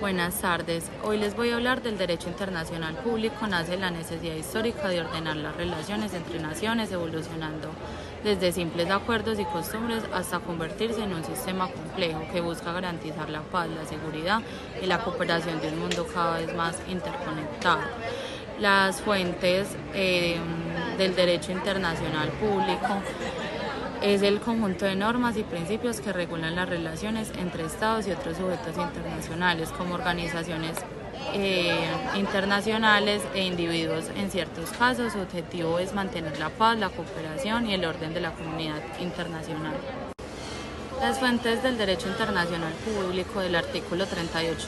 Buenas tardes. Hoy les voy a hablar del derecho internacional público. Nace la necesidad histórica de ordenar las relaciones entre naciones, evolucionando desde simples acuerdos y costumbres hasta convertirse en un sistema complejo que busca garantizar la paz, la seguridad y la cooperación de un mundo cada vez más interconectado. Las fuentes del derecho internacional público es el conjunto de normas y principios que regulan las relaciones entre estados y otros sujetos internacionales, como organizaciones internacionales e individuos. En ciertos casos, su objetivo es mantener la paz, la cooperación y el orden de la comunidad internacional. Las fuentes del derecho internacional público del artículo 38.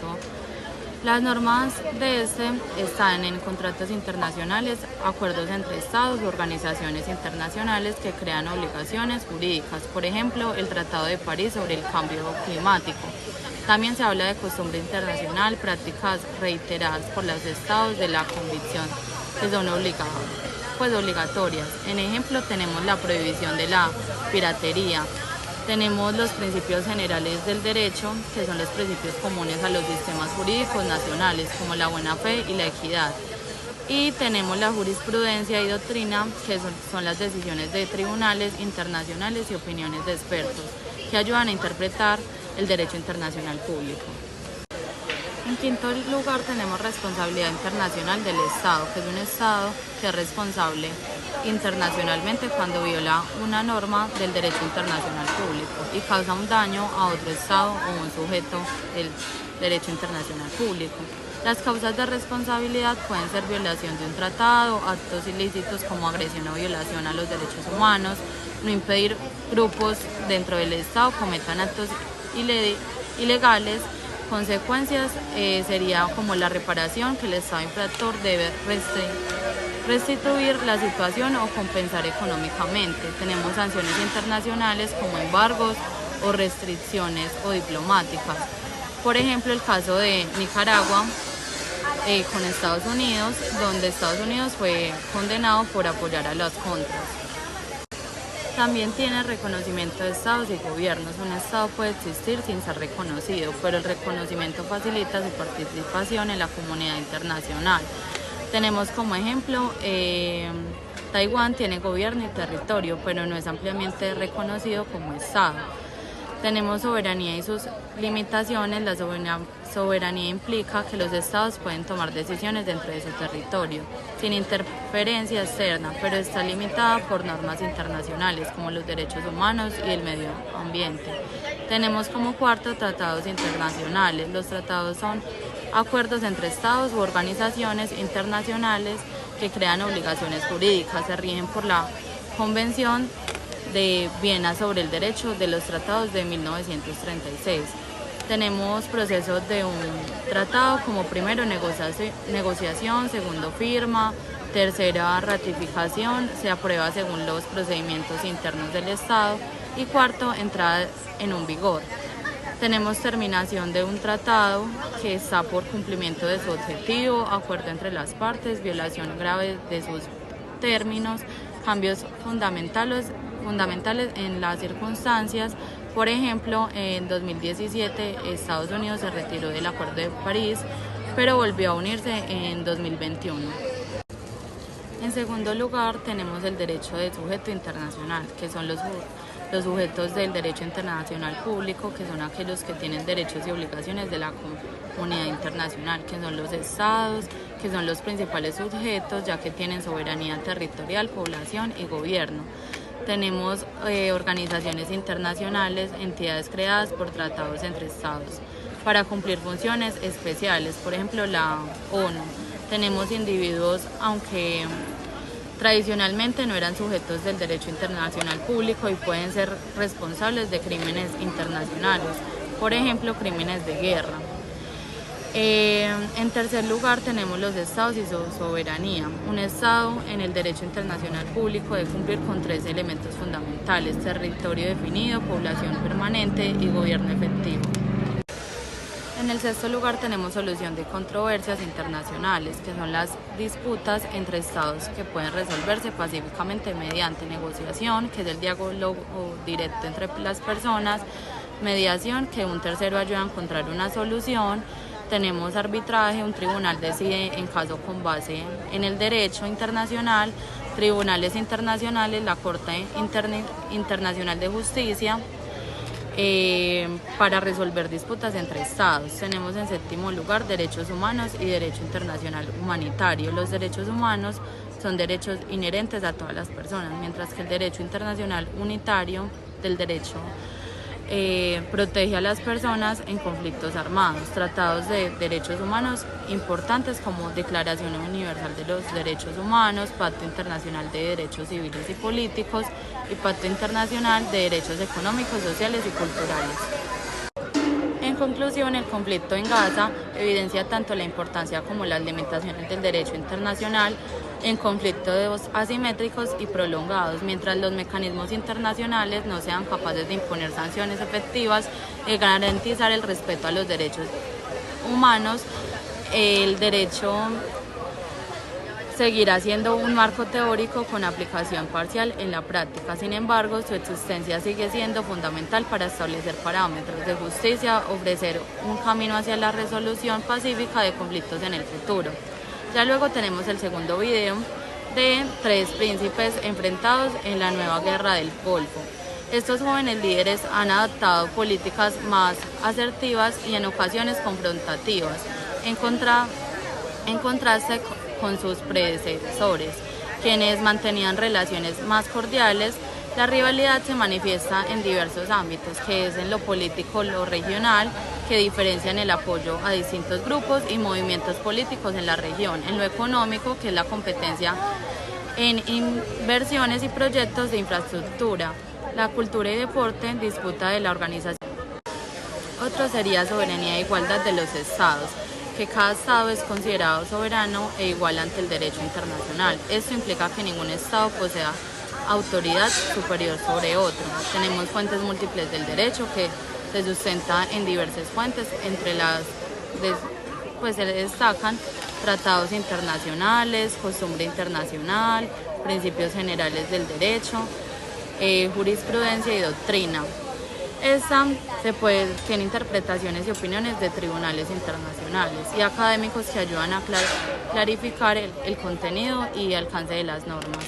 Las normas de este están en contratos internacionales, acuerdos entre estados u organizaciones internacionales que crean obligaciones jurídicas, por ejemplo, el Tratado de París sobre el cambio climático. También se habla de costumbre internacional, prácticas reiteradas por los estados de la convicción que son obligatorias. En ejemplo, tenemos la prohibición de la piratería. Tenemos los principios generales del derecho, que son los principios comunes a los sistemas jurídicos nacionales, como la buena fe y la equidad. Y tenemos la jurisprudencia y doctrina, que son las decisiones de tribunales internacionales y opiniones de expertos, que ayudan a interpretar el derecho internacional público. En quinto lugar tenemos responsabilidad internacional del Estado, que es un Estado que es responsable internacionalmente cuando viola una norma del derecho internacional público y causa un daño a otro Estado o un sujeto del derecho internacional público. Las causas de responsabilidad pueden ser violación de un tratado, actos ilícitos como agresión o violación a los derechos humanos, no impedir grupos dentro del Estado cometan actos ilegales. Consecuencias sería como la reparación, que el Estado infractor debe restituir la situación o compensar económicamente. Tenemos sanciones internacionales como embargos o restricciones o diplomáticas. Por ejemplo, el caso de Nicaragua con Estados Unidos, donde Estados Unidos fue condenado por apoyar a las contras. También tiene reconocimiento de estados y gobiernos. Un estado puede existir sin ser reconocido, pero el reconocimiento facilita su participación en la comunidad internacional. Tenemos como ejemplo, Taiwán tiene gobierno y territorio, pero no es ampliamente reconocido como estado. Tenemos soberanía y sus limitaciones. La soberanía implica que los estados pueden tomar decisiones dentro de su territorio, sin interferencia externa, pero está limitada por normas internacionales como los derechos humanos y el medio ambiente. Tenemos como cuarto tratados internacionales. Los tratados son acuerdos entre estados u organizaciones internacionales que crean obligaciones jurídicas. Se rigen por la Convención de Viena sobre el derecho de los tratados de 1936. Tenemos procesos de un tratado como primero negociación, segundo firma, tercera ratificación, se aprueba según los procedimientos internos del Estado y cuarto entrada en vigor. Tenemos terminación de un tratado que está por cumplimiento de su objetivo, acuerdo entre las partes, violación grave de sus términos, cambios fundamentales en las circunstancias. Por ejemplo, en 2017 Estados Unidos se retiró del Acuerdo de París, pero volvió a unirse en 2021. En segundo lugar, tenemos el derecho de sujeto internacional, que son los sujetos del derecho internacional público, que son aquellos que tienen derechos y obligaciones de la comunidad internacional, que son los estados, que son los principales sujetos, ya que tienen soberanía territorial, población y gobierno. Tenemos organizaciones internacionales, entidades creadas por tratados entre estados para cumplir funciones especiales, por ejemplo la ONU. Tenemos individuos, aunque tradicionalmente no eran sujetos del derecho internacional público y pueden ser responsables de crímenes internacionales, por ejemplo crímenes de guerra. En tercer lugar tenemos los estados y su soberanía. Un estado en el derecho internacional público debe cumplir con tres elementos fundamentales: territorio definido, población permanente y gobierno efectivo. En el sexto lugar tenemos solución de controversias internacionales, que son las disputas entre estados que pueden resolverse pacíficamente mediante negociación, que es el diálogo directo entre las personas, mediación, que un tercero ayuda a encontrar una solución, tenemos arbitraje, un tribunal decide en caso con base en el derecho internacional, tribunales internacionales, la Corte Internacional de Justicia, para resolver disputas entre estados. Tenemos en séptimo lugar derechos humanos y derecho internacional humanitario. Los derechos humanos son derechos inherentes a todas las personas, mientras que el derecho internacional unitario del derecho protege a las personas en conflictos armados. Tratados de derechos humanos importantes como Declaración Universal de los Derechos Humanos, Pacto Internacional de Derechos Civiles y Políticos y Pacto Internacional de Derechos Económicos, Sociales y Culturales. En conclusión, el conflicto en Gaza evidencia tanto la importancia como las limitaciones del derecho internacional en conflictos asimétricos y prolongados. Mientras los mecanismos internacionales no sean capaces de imponer sanciones efectivas y garantizar el respeto a los derechos humanos, el derecho seguirá siendo un marco teórico con aplicación parcial en la práctica. Sin embargo, su existencia sigue siendo fundamental para establecer parámetros de justicia, ofrecer un camino hacia la resolución pacífica de conflictos en el futuro. Ya luego tenemos el segundo video de 3 príncipes enfrentados en la nueva guerra del Golfo. Estos jóvenes líderes han adoptado políticas más asertivas y en ocasiones confrontativas, en contraste con sus predecesores, quienes mantenían relaciones más cordiales. La rivalidad se manifiesta en diversos ámbitos, que es en lo político, lo regional, que diferencian el apoyo a distintos grupos y movimientos políticos en la región, en lo económico, que es la competencia en inversiones y proyectos de infraestructura, la cultura y deporte, disputa de la organización. Otro sería soberanía e igualdad de los estados, que cada estado es considerado soberano e igual ante el derecho internacional. Esto implica que ningún estado posea autoridad superior sobre otro. Tenemos fuentes múltiples del derecho que se sustenta en diversas fuentes, entre las se destacan tratados internacionales, costumbre internacional, principios generales del derecho, jurisprudencia y doctrina. Esta tiene interpretaciones y opiniones de tribunales internacionales y académicos que ayudan a clarificar el contenido y alcance de las normas.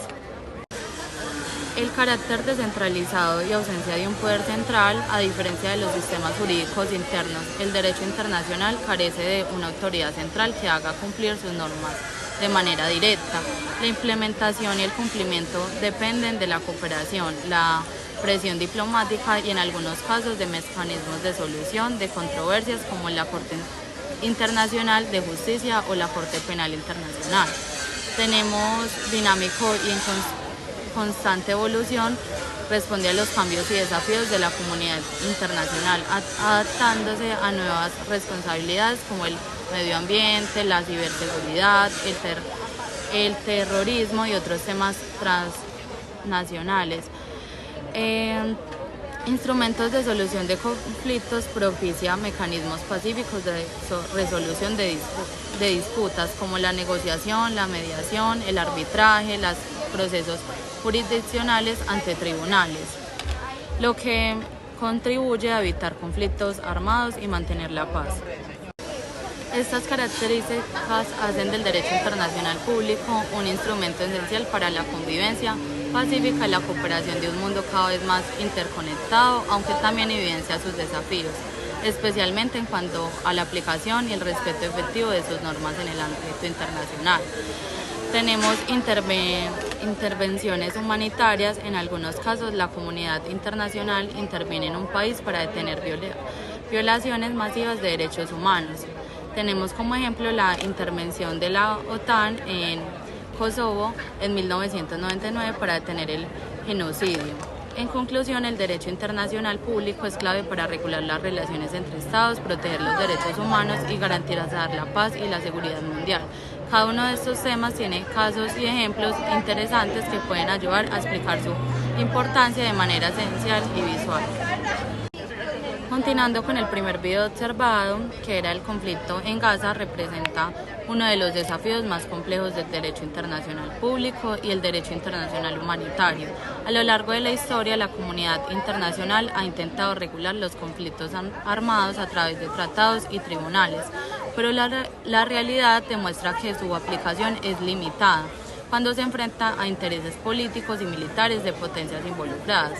El carácter descentralizado y ausencia de un poder central, a diferencia de los sistemas jurídicos internos, el derecho internacional carece de una autoridad central que haga cumplir sus normas de manera directa. La implementación y el cumplimiento dependen de la cooperación, la presión diplomática y en algunos casos de mecanismos de solución de controversias como la Corte Internacional de Justicia o la Corte Penal Internacional. Tenemos dinámico y en constante evolución, responde a los cambios y desafíos de la comunidad internacional, adaptándose a nuevas responsabilidades como el medio ambiente, la ciberseguridad, el terrorismo y otros temas transnacionales. Instrumentos de solución de conflictos, propicia mecanismos pacíficos de resolución de disputas como la negociación, la mediación, el arbitraje, los procesos jurisdiccionales ante tribunales, lo que contribuye a evitar conflictos armados y mantener la paz. Estas características hacen del derecho internacional público un instrumento esencial para la convivencia pacífica y la cooperación de un mundo cada vez más interconectado, aunque también evidencia sus desafíos, especialmente en cuanto a la aplicación y el respeto efectivo de sus normas en el ámbito internacional. Tenemos intervenciones humanitarias. En algunos casos, la comunidad internacional interviene en un país para detener violaciones masivas de derechos humanos. Tenemos como ejemplo la intervención de la OTAN en Kosovo en 1999 para detener el genocidio. En conclusión, el derecho internacional público es clave para regular las relaciones entre estados, proteger los derechos humanos y garantizar la paz y la seguridad mundial. Cada uno de estos temas tiene casos y ejemplos interesantes que pueden ayudar a explicar su importancia de manera esencial y visual. Continuando con el primer video observado, que era el conflicto en Gaza, representa uno de los desafíos más complejos del derecho internacional público y el derecho internacional humanitario. A lo largo de la historia, la comunidad internacional ha intentado regular los conflictos armados a través de tratados y tribunales, pero la realidad demuestra que su aplicación es limitada cuando se enfrenta a intereses políticos y militares de potencias involucradas.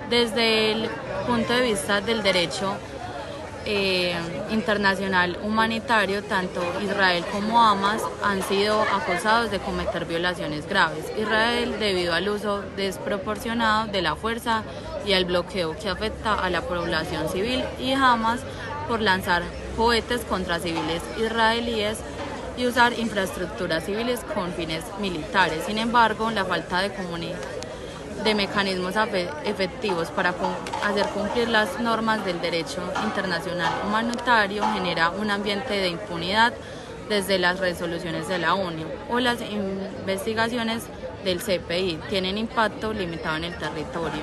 Desde el punto de vista del derecho internacional humanitario, tanto Israel como Hamas han sido acusados de cometer violaciones graves. Israel debido al uso desproporcionado de la fuerza y al bloqueo que afecta a la población civil, y Hamas por lanzar cohetes contra civiles israelíes y usar infraestructuras civiles con fines militares. Sin embargo, la falta de mecanismos efectivos para hacer cumplir las normas del derecho internacional humanitario genera un ambiente de impunidad desde las resoluciones de la ONU o las investigaciones del CPI tienen impacto limitado en el territorio.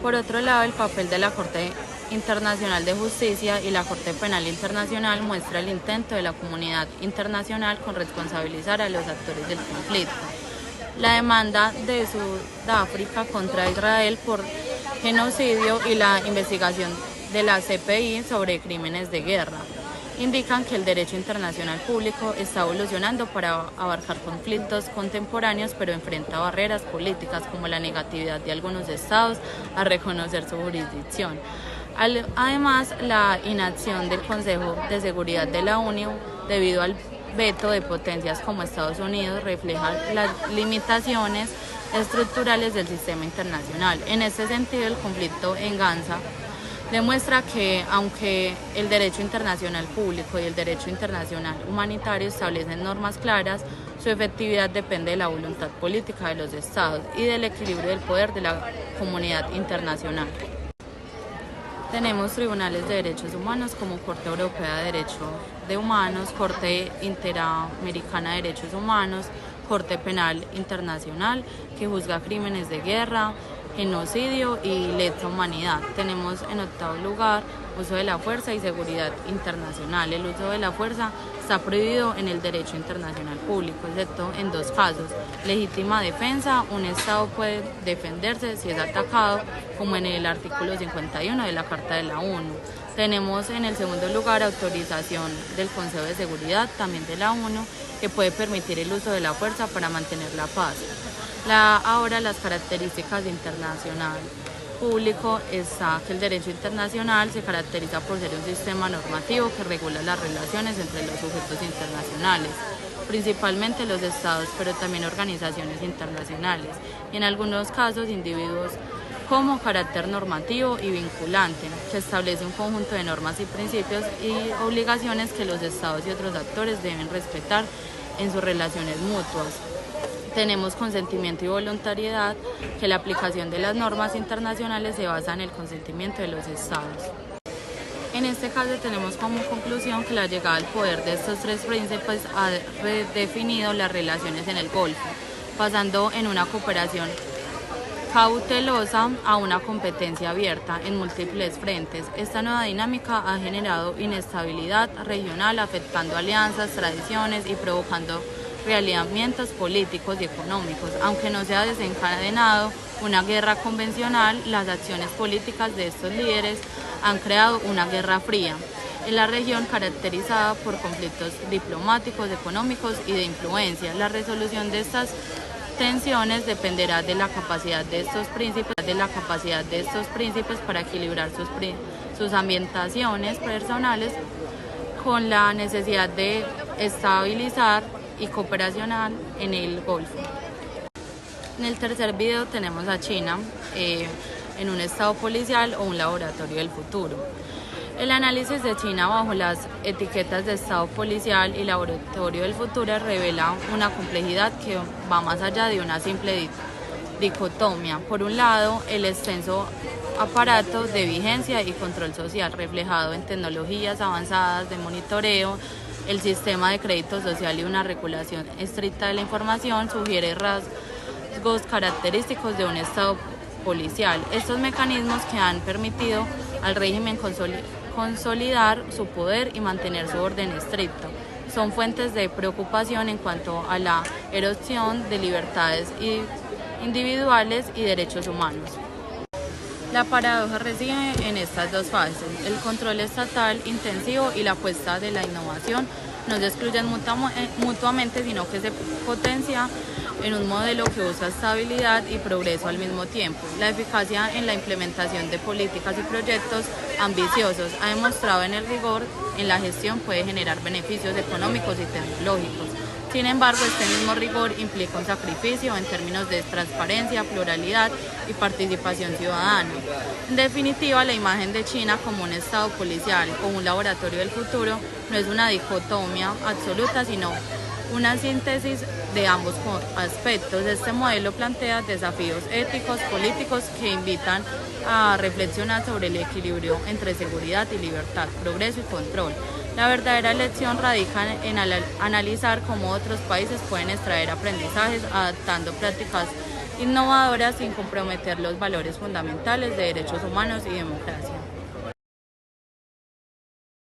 Por otro lado, el papel de la Corte Internacional de Justicia y la Corte Penal Internacional muestra el intento de la comunidad internacional con responsabilizar a los actores del conflicto. La demanda de Sudáfrica contra Israel por genocidio y la investigación de la CPI sobre crímenes de guerra indican que el derecho internacional público está evolucionando para abarcar conflictos contemporáneos, pero enfrenta barreras políticas como la negatividad de algunos estados a reconocer su jurisdicción. Además, la inacción del Consejo de Seguridad de la ONU debido al veto de potencias como Estados Unidos refleja las limitaciones estructurales del sistema internacional. En este sentido, el conflicto en Gaza demuestra que, aunque el derecho internacional público y el derecho internacional humanitario establecen normas claras, su efectividad depende de la voluntad política de los estados y del equilibrio del poder de la comunidad internacional. Tenemos tribunales de derechos humanos como Corte Europea de Derechos Humanos, Corte Interamericana de Derechos Humanos, Corte Penal Internacional, que juzga crímenes de guerra, genocidio y lesa humanidad. Tenemos en octavo lugar uso de la fuerza y seguridad internacional. El uso de la fuerza está prohibido en el derecho internacional público, excepto en dos casos: legítima defensa, un Estado puede defenderse si es atacado, como en el artículo 51 de la Carta de la ONU. Tenemos en el segundo lugar autorización del Consejo de Seguridad, también de la ONU, que puede permitir el uso de la fuerza para mantener la paz. Ahora las características de internacional público está que el derecho internacional se caracteriza por ser un sistema normativo que regula las relaciones entre los sujetos internacionales, principalmente los estados, pero también organizaciones internacionales, y en algunos casos individuos, como carácter normativo y vinculante, que establece un conjunto de normas y principios y obligaciones que los estados y otros actores deben respetar en sus relaciones mutuas. Tenemos consentimiento y voluntariedad, que la aplicación de las normas internacionales se basa en el consentimiento de los estados. En este caso tenemos como conclusión que la llegada al poder de estos tres príncipes ha redefinido las relaciones en el Golfo, pasando en una cooperación cautelosa a una competencia abierta en múltiples frentes. Esta nueva dinámica ha generado inestabilidad regional, afectando alianzas, tradiciones y provocando realineamientos políticos y económicos. Aunque no se ha desencadenado una guerra convencional, las acciones políticas de estos líderes han creado una guerra fría en la región, caracterizada por conflictos diplomáticos, económicos y de influencia. La resolución de estas tensiones dependerá de la capacidad de estos príncipes para equilibrar sus ambientaciones personales con la necesidad de estabilizar y cooperacional en el Golfo. En el tercer video tenemos a China en un estado policial o un laboratorio del futuro. El análisis de China bajo las etiquetas de estado policial y laboratorio del futuro revela una complejidad que va más allá de una simple dicotomía. Por un lado, el extenso aparato de vigilancia y control social reflejado en tecnologías avanzadas de monitoreo, el sistema de crédito social y una regulación estricta de la información sugiere rasgos característicos de un estado policial. Estos mecanismos que han permitido al régimen consolidar su poder y mantener su orden estricto son fuentes de preocupación en cuanto a la erosión de libertades individuales y derechos humanos. La paradoja reside en estas dos fases. El control estatal intensivo y la apuesta de la innovación no se excluyen mutuamente, sino que se potencia en un modelo que busca estabilidad y progreso al mismo tiempo. La eficacia en la implementación de políticas y proyectos ambiciosos ha demostrado en el rigor en la gestión puede generar beneficios económicos y tecnológicos. Sin embargo, este mismo rigor implica un sacrificio en términos de transparencia, pluralidad y participación ciudadana. En definitiva, la imagen de China como un estado policial o un laboratorio del futuro no es una dicotomía absoluta, sino una síntesis de ambos aspectos. Este modelo plantea desafíos éticos, políticos que invitan a reflexionar sobre el equilibrio entre seguridad y libertad, progreso y control. La verdadera lección radica en analizar cómo otros países pueden extraer aprendizajes adaptando prácticas innovadoras sin comprometer los valores fundamentales de derechos humanos y democracia.